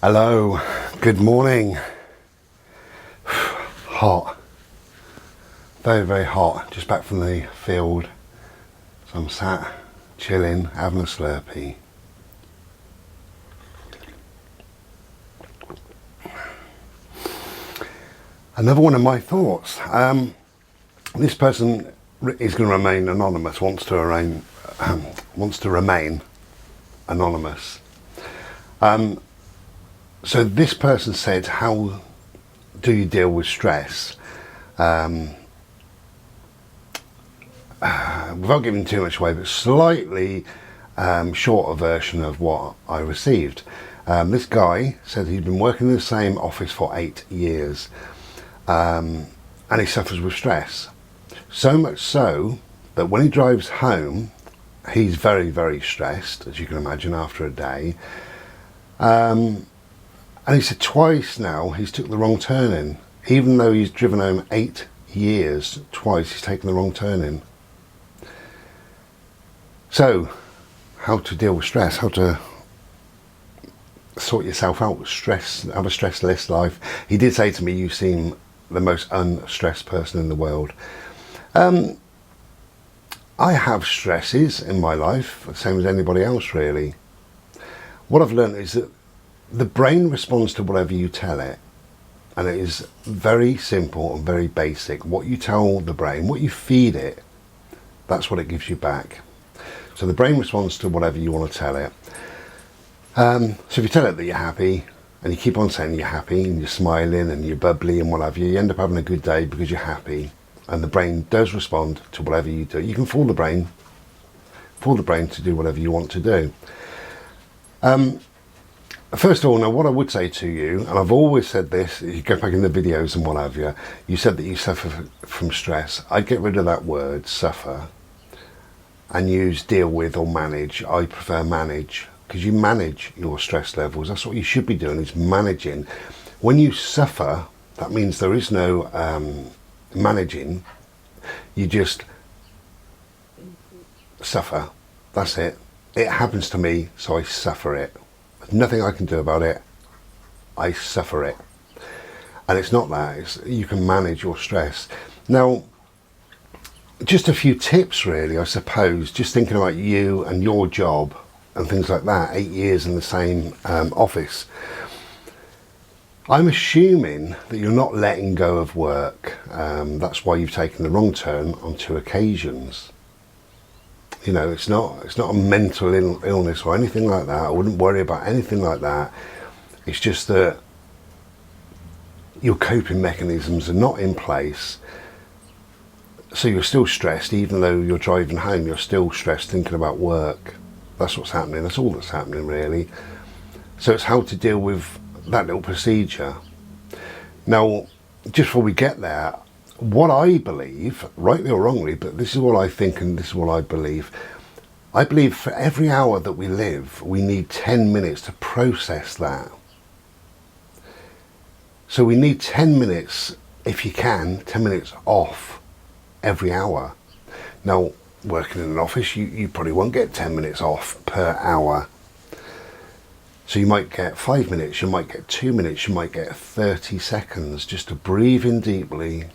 Hello, good morning. Hot, very, very hot. Just back from the field, so I'm sat chilling, having a Slurpee. Another one of my thoughts. This person is going to remain anonymous. Wants to remain anonymous. So this person said, "How do you deal with stress?" Without giving too much away, but slightly shorter version of what I received. This guy said he'd been working in the same office for 8 years, and he suffers with stress. So much so that when he drives home, he's very, very stressed, as you can imagine, after a day. And he said twice now he's took the wrong turn in. Even though he's driven home 8 years, twice he's taken the wrong turn in. So, how to deal with stress, how to sort yourself out with stress, have a stressless life. He did say to me, "You seem the most unstressed person in the world." I have stresses in my life, the same as anybody else really. What I've learned is that the brain responds to whatever you tell it, and it is very simple and very basic. What you tell the brain, what you feed it, that's what it gives you back. So the brain responds to whatever you want to tell it. So if you tell it that you're happy, and you keep on saying you're happy, and you're smiling, and you're bubbly, and what have you, you end up having a good day because you're happy, and the brain does respond to whatever you do. You can fool the brain to do whatever you want to do. First of all, now what I would say to you, and I've always said this, if you go back in the videos and what have you, you said that you suffer from stress. I'd get rid of that word, suffer, and use deal with or manage. I prefer manage, because you manage your stress levels. That's what you should be doing, is managing. When you suffer, that means there is no managing. You just suffer. That's it. It happens to me, so I suffer it. There's nothing I can do about it. I suffer it. And it's not that. You can manage your stress. Now, just a few tips really, I suppose, just thinking about you and your job and things like that. 8 years in the same office. I'm assuming that you're not letting go of work. That's why you've taken the wrong turn on 2 occasions. You know, it's not a mental illness or anything like that. I wouldn't worry about anything like that. It's just that your coping mechanisms are not in place. So you're still stressed, even though you're driving home, you're still stressed thinking about work. That's what's happening. That's all that's happening really. So it's how to deal with that little procedure. Now, just before we get there, what I believe, rightly or wrongly, but this is what I think and this is what I believe for every hour that we live, we need 10 minutes to process that. So we need 10 minutes, if you can, 10 minutes off every hour. Now, working in an office, you probably won't get 10 minutes off per hour. So you might get 5 minutes, you might get 2 minutes, you might get 30 seconds just to breathe in deeply,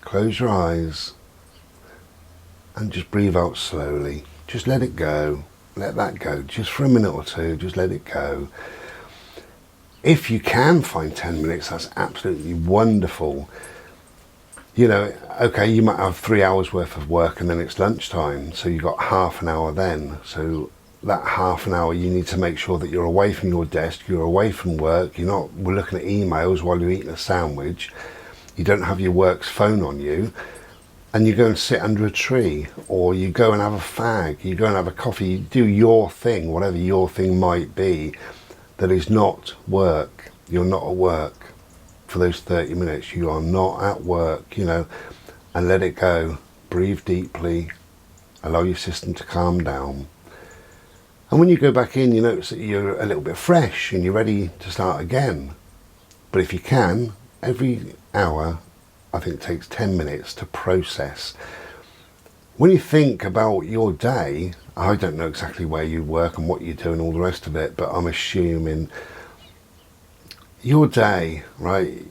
close your eyes, and just breathe out slowly. Just let it go, let that go, just for a minute or two, just let it go. If you can find 10 minutes, that's absolutely wonderful. You know, okay, you might have 3 hours worth of work and then it's lunchtime, so you've got half an hour then. So that half an hour, you need to make sure that you're away from your desk, you're away from work, we're looking at emails while you're eating a sandwich, you don't have your work's phone on you, and you go and sit under a tree, or you go and have a fag, you go and have a coffee, you do your thing, whatever your thing might be, that is not work. You're not at work for those 30 minutes, you are not at work, and let it go. Breathe deeply, allow your system to calm down. And when you go back in, you notice that you're a little bit fresh and you're ready to start again. But if you can, every hour, I think it takes 10 minutes to process. When you think about your day, I don't know exactly where you work and what you do and all the rest of it, but I'm assuming your day, right?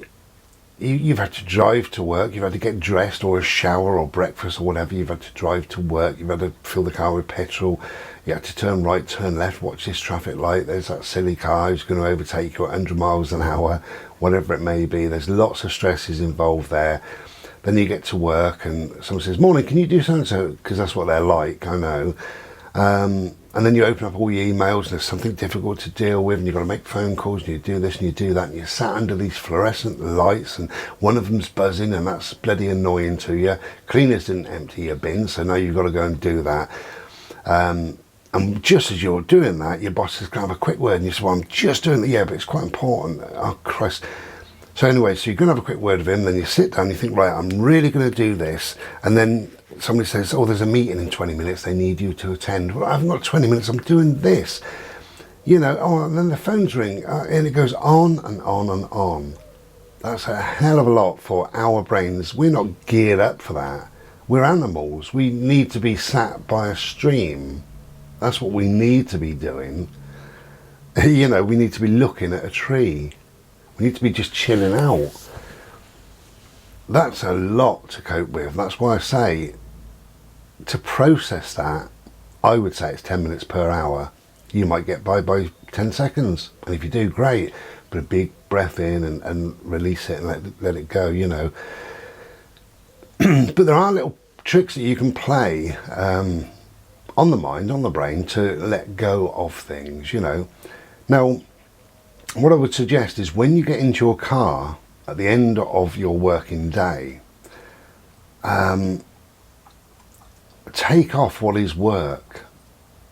You've had to drive to work, you've had to get dressed or a shower or breakfast or whatever, you've had to drive to work, you've had to fill the car with petrol, you had to turn right, turn left, watch this traffic light, there's that silly car who's going to overtake you at 100 miles an hour, whatever it may be. There's lots of stresses involved there. Then you get to work and someone says, morning, can you do so-and-so? Because that's what they're like, I know. And then you open up all your emails and there's something difficult to deal with and you've got to make phone calls and you do this and you do that and you're sat under these fluorescent lights and one of them's buzzing and that's bloody annoying to you. Cleaners didn't empty your bin, so now you've got to go and do that. And just as you're doing that, your boss is going to have a quick word and you say, well, I'm just doing it. Yeah, but it's quite important. Oh, Christ. So anyway, so you're going to have a quick word with him, then you sit down, you think, right, I'm really going to do this. And then somebody says, oh, there's a meeting in 20 minutes, they need you to attend. Well, I haven't got 20 minutes, I'm doing this. You know, oh, and then the phones ring, and it goes on and on and on. That's a hell of a lot for our brains. We're not geared up for that. We're animals. We need to be sat by a stream. That's what we need to be doing. You know, we need to be looking at a tree. We need to be just chilling out. That's a lot to cope with. That's why I say, to process that, I would say it's 10 minutes per hour. You might get by 10 seconds. And if you do, great. Put a big breath in and release it and let it go, you know. But there are little tricks that you can play on the mind, on the brain, to let go of things, you know. Now, what I would suggest is when you get into your car at the end of your working day, take off what is work,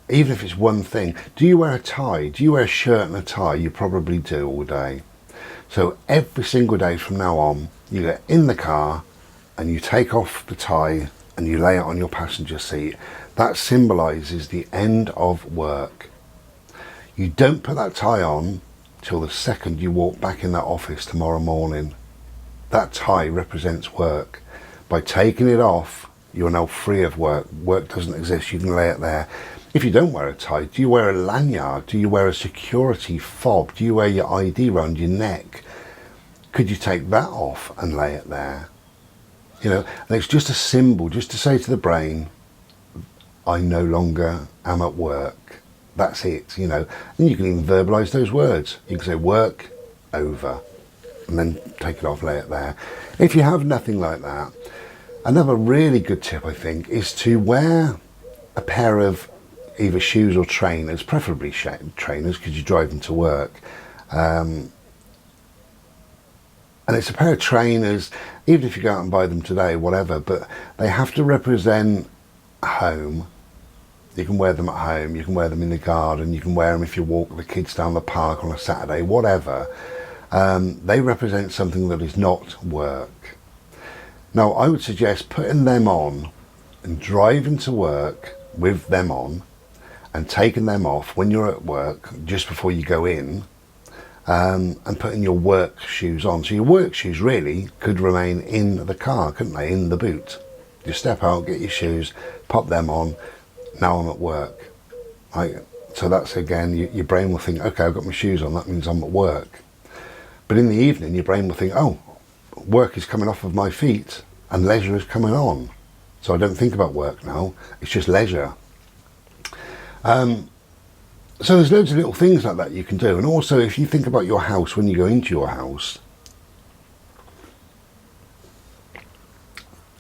even if it's one thing. Do you wear a tie? Do you wear a shirt and a tie? You probably do all day. So every single day from now on, you get in the car and you take off the tie and you lay it on your passenger seat. That symbolises the end of work. You don't put that tie on till the second you walk back in that office tomorrow morning. That tie represents work. By taking it off, you're now free of work. Work doesn't exist, you can lay it there. If you don't wear a tie, do you wear a lanyard? Do you wear a security fob? Do you wear your ID around your neck? Could you take that off and lay it there? You know, and it's just a symbol, just to say to the brain, I no longer am at work. That's it, you know. And you can even verbalise those words. You can say work over and then take it off, lay it there. If you have nothing like that, another really good tip, I think, is to wear a pair of either shoes or trainers, preferably trainers because you're driving to work. And it's a pair of trainers, even if you go out and buy them today, whatever, but they have to represent home. You can wear them at home, you can wear them in the garden, you can wear them if you walk the kids down the park on a Saturday, whatever. They represent something that is not work. Now, I would suggest putting them on and driving to work with them on and taking them off when you're at work, just before you go in, and putting your work shoes on. So your work shoes really could remain in the car, couldn't they, in the boot. You step out, get your shoes, pop them on. Now I'm at work. So that's, again, your brain will think, okay, I've got my shoes on, that means I'm at work. But in the evening, your brain will think, oh, work is coming off of my feet and leisure is coming on. So I don't think about work now, it's just leisure. So there's loads of little things like that you can do. And also, if you think about your house, when you go into your house,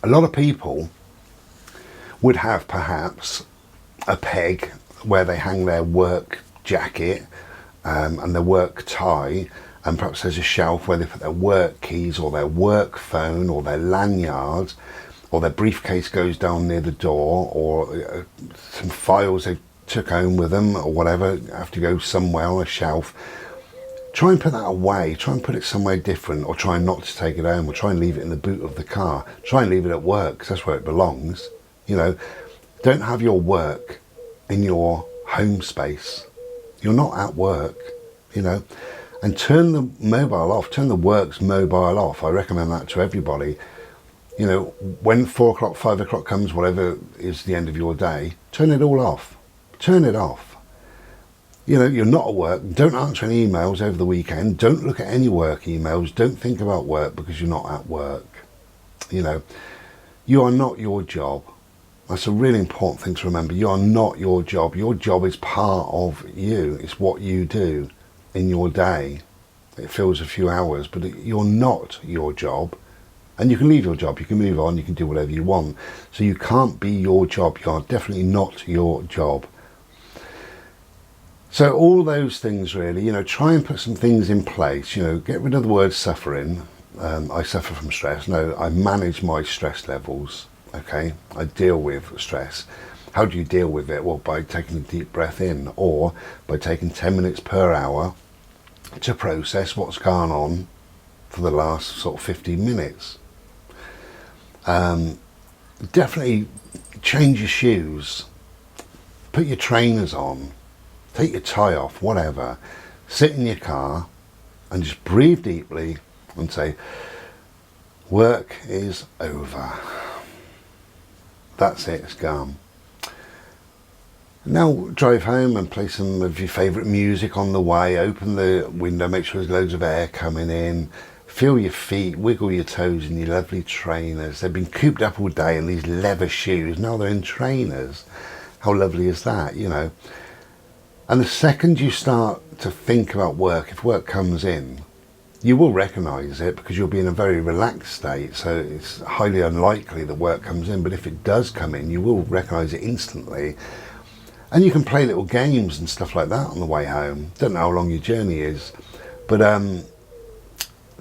a lot of people would have perhaps a peg where they hang their work jacket and their work tie, and perhaps there's a shelf where they put their work keys or their work phone or their lanyard, or their briefcase goes down near the door, or some files they took home with them or whatever have to go somewhere on a shelf. Try and put that away, try and put it somewhere different, or try not to take it home, or try and leave it in the boot of the car. Try and leave it at work, because that's where it belongs. You know, don't have your work in your home space. You're not at work, you know. And turn the mobile off, turn the work's mobile off. I recommend that to everybody. You know, when 4 o'clock, 5 o'clock comes, whatever is the end of your day, turn it all off. Turn it off. You know, you're not at work. Don't answer any emails over the weekend. Don't look at any work emails. Don't think about work because you're not at work. You know, you are not your job. That's a really important thing to remember. You are not your job. Your job is part of you. It's what you do in your day. It fills a few hours, but you're not your job. And you can leave your job. You can move on. You can do whatever you want. So you can't be your job. You are definitely not your job. So all those things really, you know, try and put some things in place. You know, get rid of the word suffering. I suffer from stress. No, I manage my stress levels. Okay, I deal with stress. How do you deal with it? Well, by taking a deep breath in, or by taking 10 minutes per hour to process what's gone on for the last sort of 15 minutes. Definitely change your shoes, put your trainers on, take your tie off, whatever, sit in your car and just breathe deeply and say, work is over. That's it, it's gone. Now drive home and play some of your favourite music on the way, open the window, make sure there's loads of air coming in, feel your feet, wiggle your toes in your lovely trainers. They've been cooped up all day in these leather shoes, now they're in trainers. How lovely is that, you know? And the second you start to think about work, if work comes in, you will recognise it because you'll be in a very relaxed state, so it's highly unlikely that work comes in, but if it does come in, you will recognise it instantly. And you can play little games and stuff like that on the way home. Don't know how long your journey is, but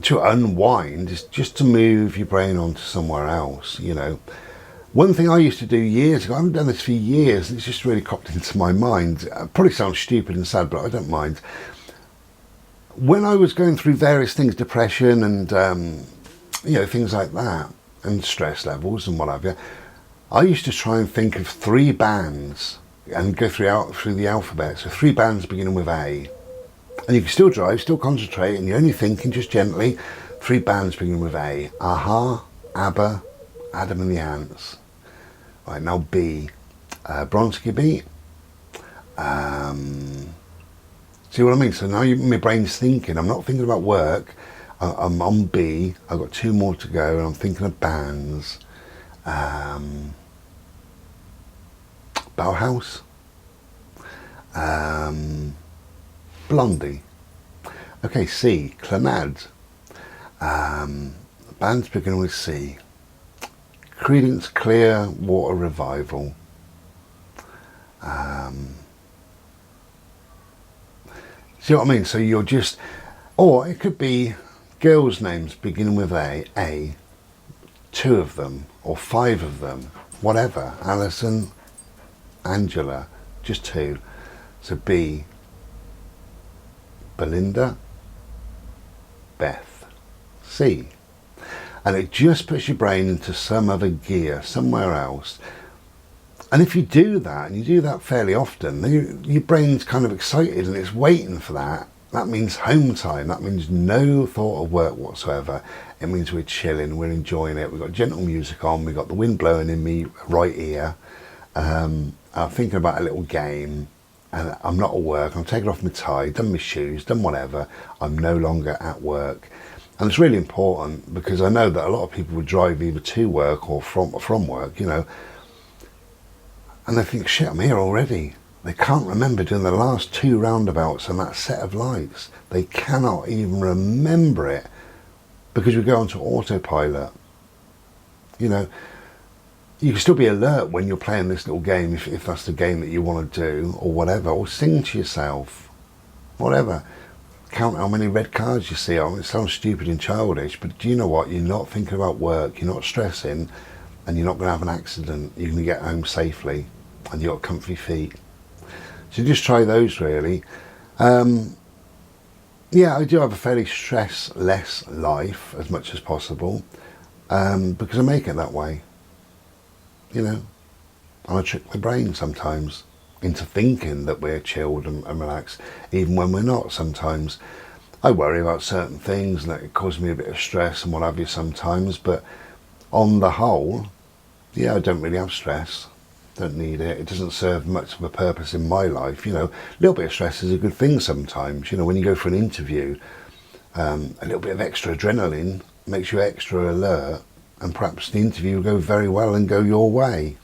to unwind is just to move your brain onto somewhere else, you know. One thing I used to do years ago, I haven't done this for years, and it's just really cropped into my mind. It probably sounds stupid and sad, but I don't mind. When I was going through various things, depression and, you know, things like that, and stress levels and what have you, I used to try and think of 3 bands and go through the alphabet. So 3 bands beginning with A. And you can still drive, still concentrate, and you're only thinking just gently. 3 bands beginning with A. Aha, ABBA, Adam and the Ants. Right, now B. Bronski Beat. See what I mean? So now my brain's thinking. I'm not thinking about work. I'm on B. I've got 2 more to go, and I'm thinking of bands. Bauhaus. Blondie. Okay, C. Clannad. Bands beginning with C. Creedence Clearwater Revival. See what I mean? So you're just, or it could be girls' names beginning with A, 2 of them, or 5 of them, whatever. Alison, Angela, just 2. So B, Belinda, Beth. C. And it just puts your brain into some other gear, somewhere else. And if you do that, and you do that fairly often, then your brain's kind of excited and it's waiting for that. That means home time. That means no thought of work whatsoever. It means we're chilling, we're enjoying it. We've got gentle music on, we've got the wind blowing in me right ear. I'm thinking about a little game, and I'm not at work. I'm taking off my tie, done my shoes, done whatever. I'm no longer at work. And it's really important because I know that a lot of people would drive either to work or from work, you know, and they think, shit, I'm here already. They can't remember doing the last 2 roundabouts and that set of lights. They cannot even remember it because we go onto autopilot. You know, you can still be alert when you're playing this little game, if that's the game that you want to do, or whatever, or sing to yourself, whatever. Count how many red cards you see. I mean, it sounds stupid and childish, but do you know what? You're not thinking about work, you're not stressing, and you're not going to have an accident. You're going to get home safely, and you've got comfy feet. So just try those, really. Yeah, I do have a fairly stress-less life as much as possible, because I make it that way. You know, and I trick the brain sometimes into thinking that we're chilled and relaxed, even when we're not. Sometimes I worry about certain things and it causes me a bit of stress and what have you sometimes, but on the whole, yeah, I don't really have stress. Don't need it. It doesn't serve much of a purpose in my life. You know, a little bit of stress is a good thing sometimes. You know, when you go for an interview, a little bit of extra adrenaline makes you extra alert, and perhaps the interview will go very well and go your way.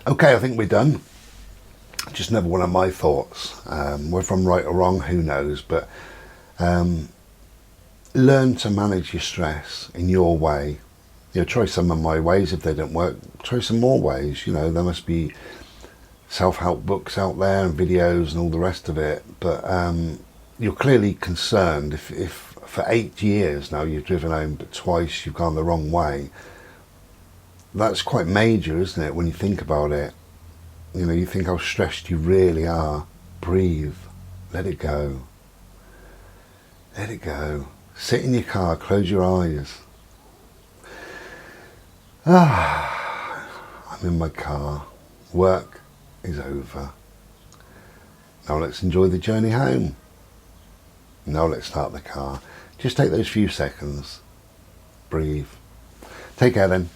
Okay, I think we're done. Just another one of my thoughts. Whether I'm right or wrong, who knows, but learn to manage your stress in your way. You know, try some of my ways. If they don't work, try some more ways. You know, there must be self-help books out there and videos and all the rest of it, but you're clearly concerned. If for 8 years now you've driven home but twice you've gone the wrong way, that's quite major, isn't it, when you think about it? You know, you think how stressed you really are. Breathe, let it go, let it go. Sit in your car, close your eyes. I'm in my car, work is over. Now let's enjoy the journey home. Now let's start the car. Just take those few seconds, breathe. Take care then.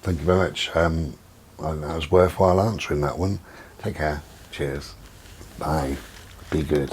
Thank you very much. That was worthwhile answering that one. Take care. Cheers. Bye. Be good.